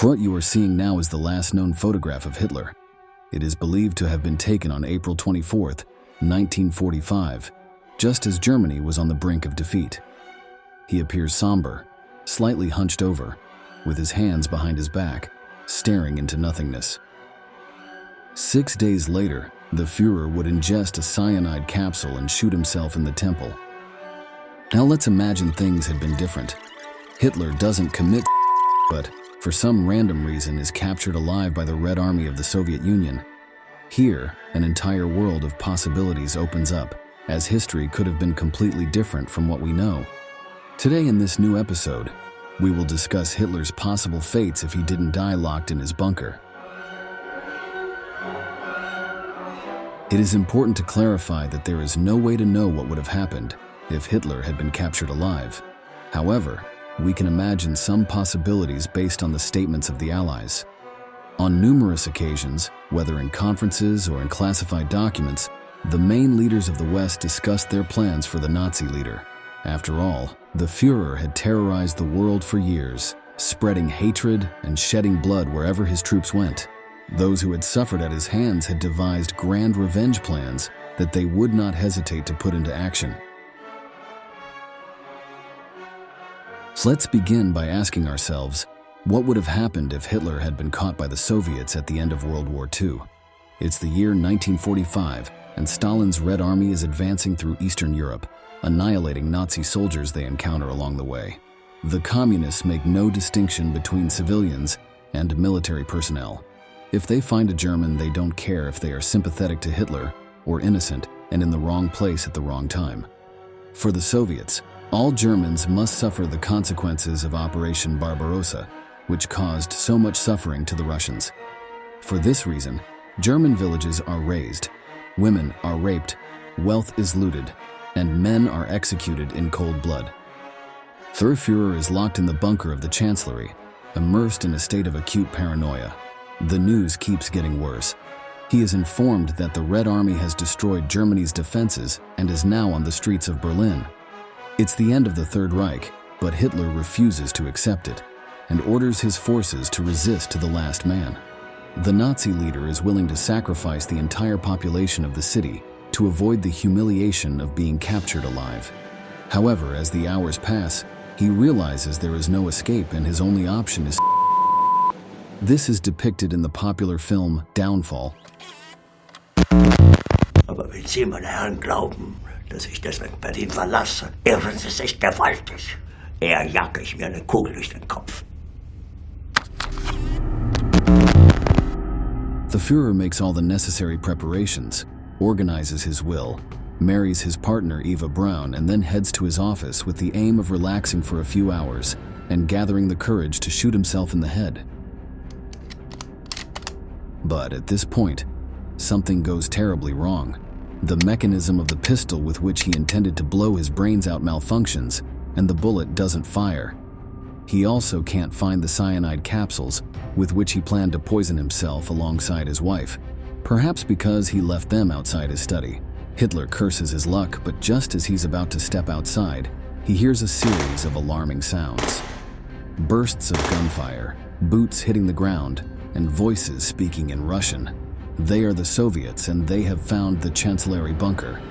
What you are seeing now is the last known photograph of Hitler. It is believed to have been taken on April 24, 1945, just as Germany was on the brink of defeat. He appears somber, slightly hunched over, with his hands behind his back, staring into nothingness. 6 days later, the Führer would ingest a cyanide capsule and shoot himself in the temple. Now let's imagine things had been different. Hitler doesn't commit, but for some random reason is captured alive by the Red Army of the Soviet Union. Here, an entire world of possibilities opens up, as history could have been completely different from what we know. Today in this new episode, we will discuss Hitler's possible fates if he didn't die locked in his bunker. It is important to clarify that there is no way to know what would have happened if Hitler had been captured alive. However, we can imagine some possibilities based on the statements of the Allies. On numerous occasions, whether in conferences or in classified documents, the main leaders of the West discussed their plans for the Nazi leader. After all, the Führer had terrorized the world for years, spreading hatred and shedding blood wherever his troops went. Those who had suffered at his hands had devised grand revenge plans that they would not hesitate to put into action. So let's begin by asking ourselves, what would have happened if Hitler had been caught by the Soviets at the end of World War II? It's the year 1945, and Stalin's Red Army is advancing through Eastern Europe, annihilating Nazi soldiers they encounter along the way. The communists make no distinction between civilians and military personnel. If they find a German, they don't care if they are sympathetic to Hitler or innocent and in the wrong place at the wrong time. For the Soviets, all Germans must suffer the consequences of Operation Barbarossa, which caused so much suffering to the Russians. For this reason, German villages are razed, women are raped, wealth is looted, and men are executed in cold blood. Der Führer is locked in the bunker of the Chancellery, immersed in a state of acute paranoia. The news keeps getting worse. He is informed that the Red Army has destroyed Germany's defenses and is now on the streets of Berlin. It's the end of the Third Reich, but Hitler refuses to accept it and orders his forces to resist to the last man. The Nazi leader is willing to sacrifice the entire population of the city to avoid the humiliation of being captured alive. However, as the hours pass, he realizes there is no escape and his only option is This is depicted in the popular film Downfall. Aber wenn Sie, meine Herren, glauben, dass ich deswegen Berlin verlasse, irren Sie sich gewaltig. Eher jage ich mir eine Kugel durch den Kopf. The Führer makes all the necessary preparations, organizes his will, marries his partner Eva Braun, and then heads to his office with the aim of relaxing for a few hours and gathering the courage to shoot himself in the head. But at this point, something goes terribly wrong. The mechanism of the pistol with which he intended to blow his brains out malfunctions, and the bullet doesn't fire. He also can't find the cyanide capsules with which he planned to poison himself alongside his wife, perhaps because he left them outside his study. Hitler curses his luck, but just as he's about to step outside, he hears a series of alarming sounds. Bursts of gunfire, boots hitting the ground, and voices speaking in Russian. They are the Soviets, and they have found the Chancellery bunker.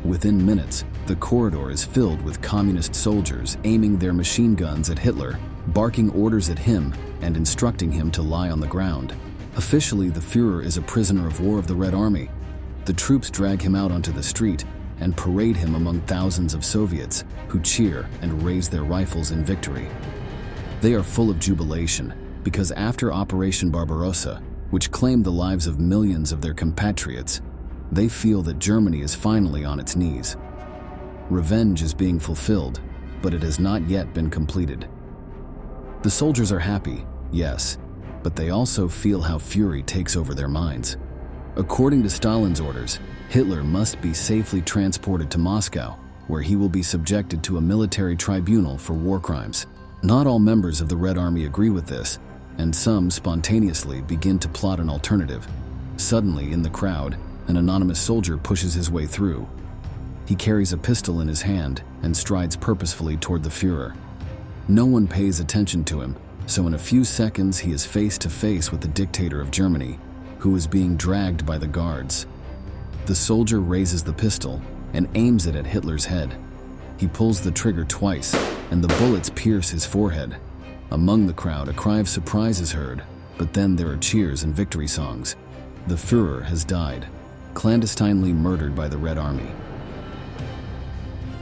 Within minutes, the corridor is filled with communist soldiers aiming their machine guns at Hitler, barking orders at him, and instructing him to lie on the ground. Officially, the Führer is a prisoner of war of the Red Army. The troops drag him out onto the street and parade him among thousands of Soviets who cheer and raise their rifles in victory. They are full of jubilation because after Operation Barbarossa, which claimed the lives of millions of their compatriots, they feel that Germany is finally on its knees. Revenge is being fulfilled, but it has not yet been completed. The soldiers are happy, yes, but they also feel how fury takes over their minds. According to Stalin's orders, Hitler must be safely transported to Moscow, where he will be subjected to a military tribunal for war crimes. Not all members of the Red Army agree with this, and some spontaneously begin to plot an alternative. Suddenly, in the crowd, an anonymous soldier pushes his way through. He carries a pistol in his hand and strides purposefully toward the Führer. No one pays attention to him, So in a few seconds, he is face to face with the dictator of Germany, who is being dragged by the guards. The soldier raises the pistol and aims it at Hitler's head. He pulls the trigger twice, and the bullets pierce his forehead. Among the crowd, a cry of surprise is heard, but then there are cheers and victory songs. The Führer has died, clandestinely murdered by the Red Army.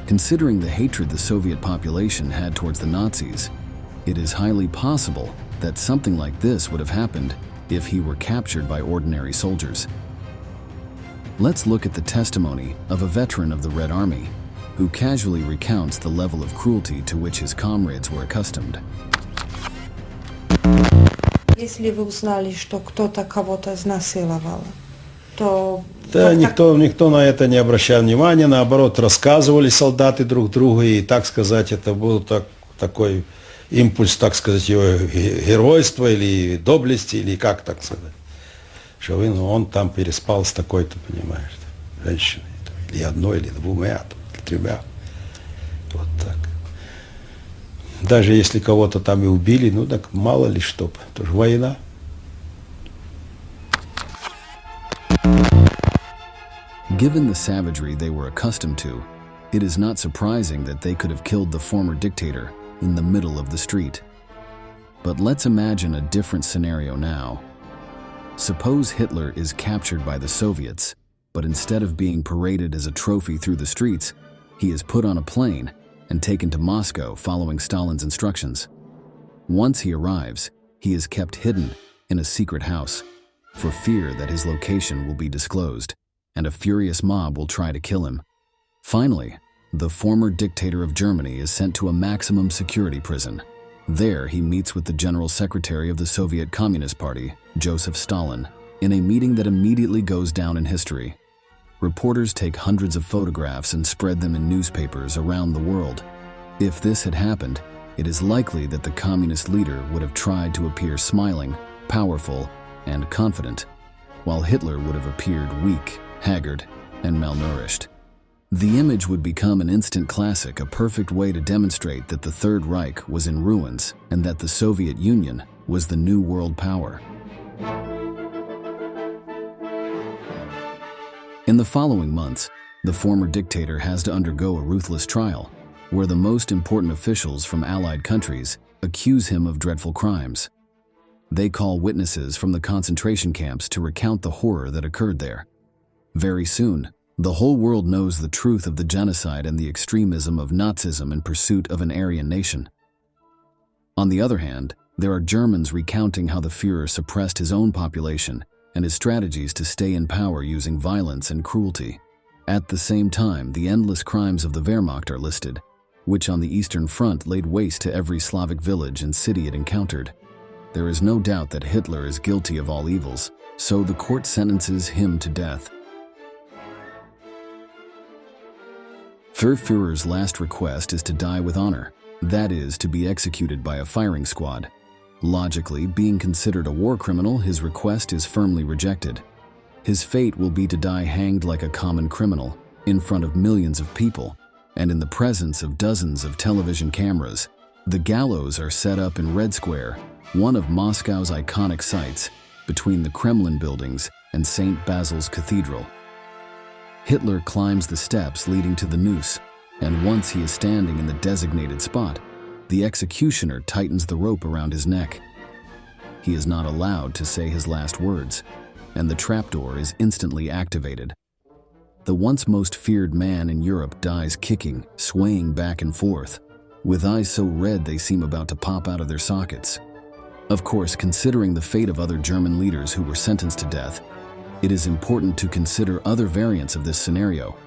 Considering the hatred the Soviet population had towards the Nazis, it is highly possible that something like this would have happened if he were captured by ordinary soldiers. Let's look at the testimony of a veteran of the Red Army, who casually recounts the level of cruelty to which his comrades were accustomed. Если вы узнали, что кто-то кого-то изнасиловал, то... Да, никто на это не обращал внимания, наоборот, рассказывали солдаты друг другу, и, так сказать, это был такой импульс, так сказать, его геройства или доблести, или как так сказать. Что он там переспал с такой-то, понимаешь, женщиной, или одной, или двумя, или тремя. Вот так. Даже если кого-то там и убили, ну так мало ли что, это же война. Given the savagery they were accustomed to, it is not surprising that they could have killed the former dictator in the middle of the street. But let's imagine a different scenario now. Suppose Hitler is captured by the Soviets, but instead of being paraded as a trophy through the streets, he is put on a plane and taken to Moscow following Stalin's instructions. Once he arrives, he is kept hidden in a secret house, for fear that his location will be disclosed, and a furious mob will try to kill him. Finally, the former dictator of Germany is sent to a maximum security prison. There, he meets with the General Secretary of the Soviet Communist Party, Joseph Stalin, in a meeting that immediately goes down in history. Reporters take hundreds of photographs and spread them in newspapers around the world. If this had happened, it is likely that the communist leader would have tried to appear smiling, powerful, and confident, while Hitler would have appeared weak, haggard, and malnourished. The image would become an instant classic, a perfect way to demonstrate that the Third Reich was in ruins and that the Soviet Union was the new world power. In the following months, the former dictator has to undergo a ruthless trial, where the most important officials from Allied countries accuse him of dreadful crimes. They call witnesses from the concentration camps to recount the horror that occurred there. Very soon, the whole world knows the truth of the genocide and the extremism of Nazism in pursuit of an Aryan nation. On the other hand, there are Germans recounting how the Führer suppressed his own population and his strategies to stay in power using violence and cruelty. At the same time, the endless crimes of the Wehrmacht are listed, which on the Eastern Front laid waste to every Slavic village and city it encountered. There is no doubt that Hitler is guilty of all evils, so the court sentences him to death. Führer's last request is to die with honor, that is, to be executed by a firing squad. Logically, being considered a war criminal, his request is firmly rejected. His fate will be to die hanged like a common criminal, in front of millions of people, and in the presence of dozens of television cameras. The gallows are set up in Red Square, one of Moscow's iconic sites, between the Kremlin buildings and St. Basil's Cathedral. Hitler climbs the steps leading to the noose, and once he is standing in the designated spot, the executioner tightens the rope around his neck. He is not allowed to say his last words, and the trapdoor is instantly activated. The once most feared man in Europe dies kicking, swaying back and forth, with eyes so red they seem about to pop out of their sockets. Of course, considering the fate of other German leaders who were sentenced to death, it is important to consider other variants of this scenario.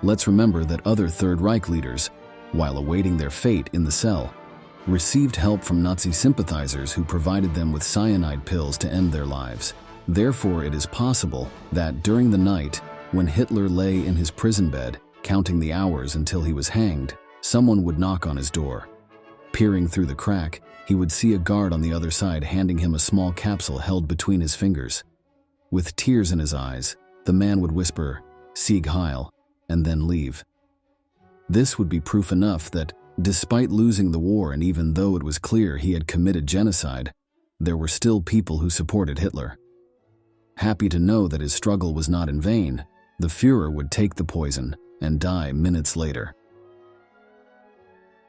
Let's remember that other Third Reich leaders, while awaiting their fate in the cell, received help from Nazi sympathizers who provided them with cyanide pills to end their lives. Therefore, it is possible that during the night, when Hitler lay in his prison bed, counting the hours until he was hanged, someone would knock on his door. Peering through the crack, he would see a guard on the other side handing him a small capsule held between his fingers. With tears in his eyes, the man would whisper, "Sieg Heil," and then leave. This would be proof enough that, Despite losing the war and even though it was clear he had committed genocide, there were still people who supported Hitler. Happy to know that his struggle was not in vain, the Führer would take the poison and die minutes later.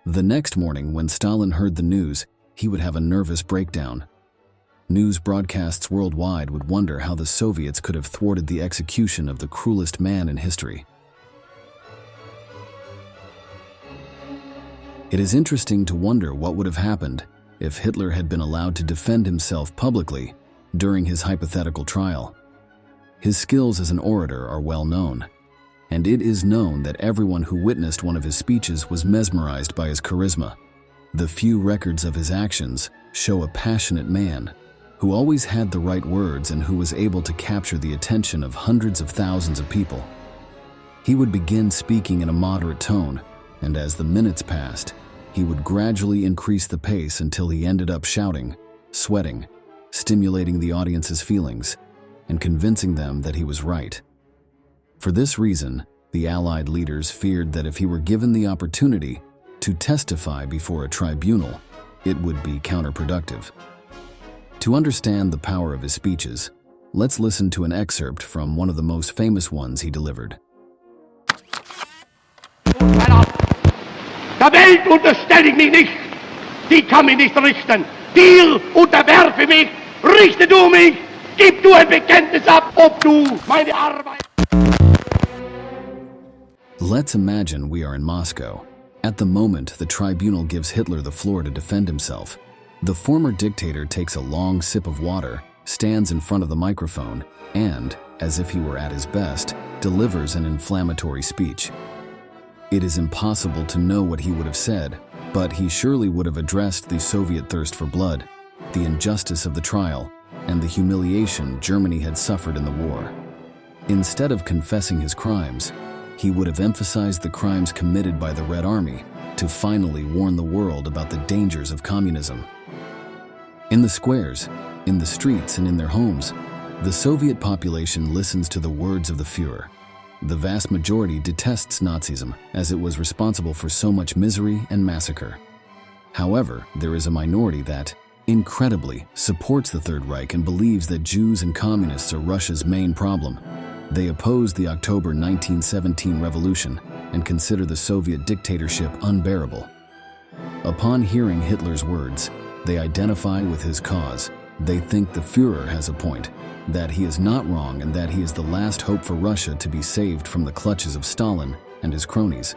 The next morning, when Stalin heard the news, he would have a nervous breakdown. News broadcasts worldwide would wonder how the Soviets could have thwarted the execution of the cruelest man in history. It is interesting to wonder what would have happened if Hitler had been allowed to defend himself publicly during his hypothetical trial. His skills as an orator are well known, and it is known that everyone who witnessed one of his speeches was mesmerized by his charisma. The few records of his actions show a passionate man who always had the right words and who was able to capture the attention of hundreds of thousands of people. He would begin speaking in a moderate tone, and as the minutes passed, he would gradually increase the pace until he ended up shouting, sweating, stimulating the audience's feelings, and convincing them that he was right. For this reason, the Allied leaders feared that if he were given the opportunity to testify before a tribunal, it would be counterproductive. To understand the power of his speeches, let's listen to an excerpt from one of the most famous ones he delivered. Der Welt unterstelle ich mich nicht, die kann mich nicht richten. Dir unterwerfe mich, richte du mich, gib du ein Bekenntnis ab, ob du meine Arbeit... Let's imagine we are in Moscow. At the moment, the tribunal gives Hitler the floor to defend himself. The former dictator takes a long sip of water, stands in front of the microphone, and, as if he were at his best, delivers an inflammatory speech. It is impossible to know what he would have said, but he surely would have addressed the Soviet thirst for blood, the injustice of the trial, and the humiliation Germany had suffered in the war. Instead of confessing his crimes, he would have emphasized the crimes committed by the Red Army to finally warn the world about the dangers of communism. In the squares, in the streets, and in their homes, the Soviet population listens to the words of the Führer. The vast majority detests Nazism, as it was responsible for so much misery and massacre. However, there is a minority that, incredibly, supports the Third Reich and believes that Jews and communists are Russia's main problem. They oppose the October 1917 revolution and consider the Soviet dictatorship unbearable. Upon hearing Hitler's words, they identify with his cause. They think the Führer has a point, that he is not wrong and that he is the last hope for Russia to be saved from the clutches of Stalin and his cronies.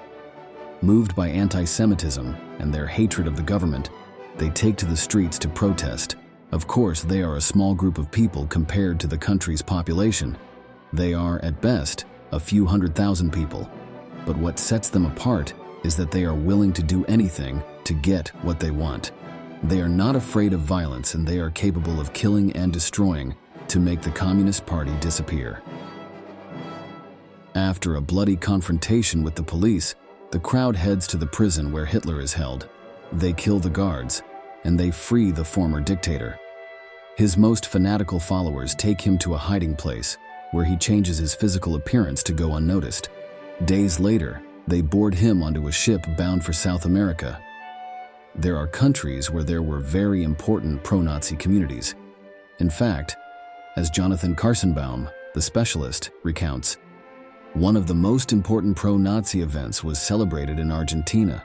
Moved by anti-Semitism and their hatred of the government, they take to the streets to protest. Of course, they are a small group of people compared to the country's population. They are, at best, a few 100,000 people. But what sets them apart is that they are willing to do anything to get what they want. They are not afraid of violence, and they are capable of killing and destroying to make the Communist Party disappear. After a bloody confrontation with the police, the crowd heads to the prison where Hitler is held. They kill the guards, and they free the former dictator. His most fanatical followers take him to a hiding place, where he changes his physical appearance to go unnoticed. Days later, they board him onto a ship bound for South America. There are countries where there were very important pro-Nazi communities. In fact, as Jonathan Karsenbaum, the specialist, recounts, one of the most important pro-Nazi events was celebrated in Argentina.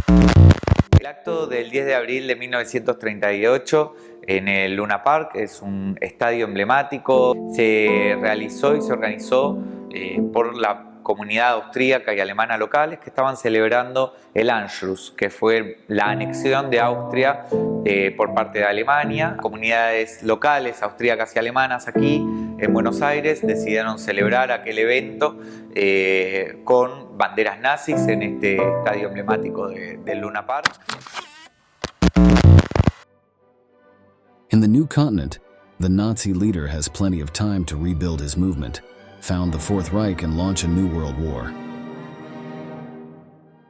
El acto del 10 de abril de 1938 en el Luna Park es un estadio emblemático. Se realizó y se organizó por la comunidad austríaca y alemana locales que estaban celebrando el Anschluss, que fue la anexión de Austria por parte de Alemania. Comunidades locales austríacas y alemanas aquí en Buenos Aires decidieron celebrar aquel evento con banderas nazis en este estadio emblemático del Luna Park. In the new continent, the Nazi leader has plenty of time to rebuild his movement, found the Fourth Reich, and launch a new world war.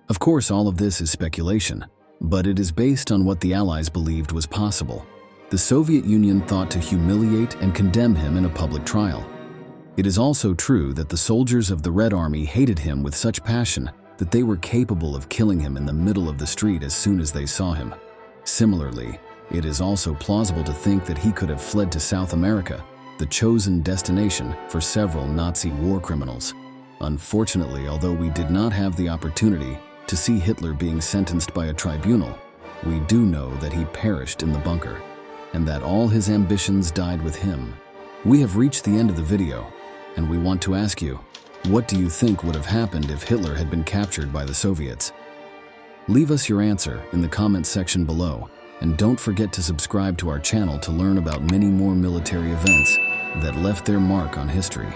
Of course, all of this is speculation, but it is based on what the Allies believed was possible. The Soviet Union thought to humiliate and condemn him in a public trial. It is also true that the soldiers of the Red Army hated him with such passion that they were capable of killing him in the middle of the street as soon as they saw him. Similarly, it is also plausible to think that he could have fled to South America, the chosen destination for several Nazi war criminals. Unfortunately, although we did not have the opportunity to see Hitler being sentenced by a tribunal, we do know that he perished in the bunker, and that all his ambitions died with him. We have reached the end of the video, and we want to ask you, what do you think would have happened if Hitler had been captured by the Soviets? Leave us your answer in the comments section below, and don't forget to subscribe to our channel to learn about many more military events that left their mark on history.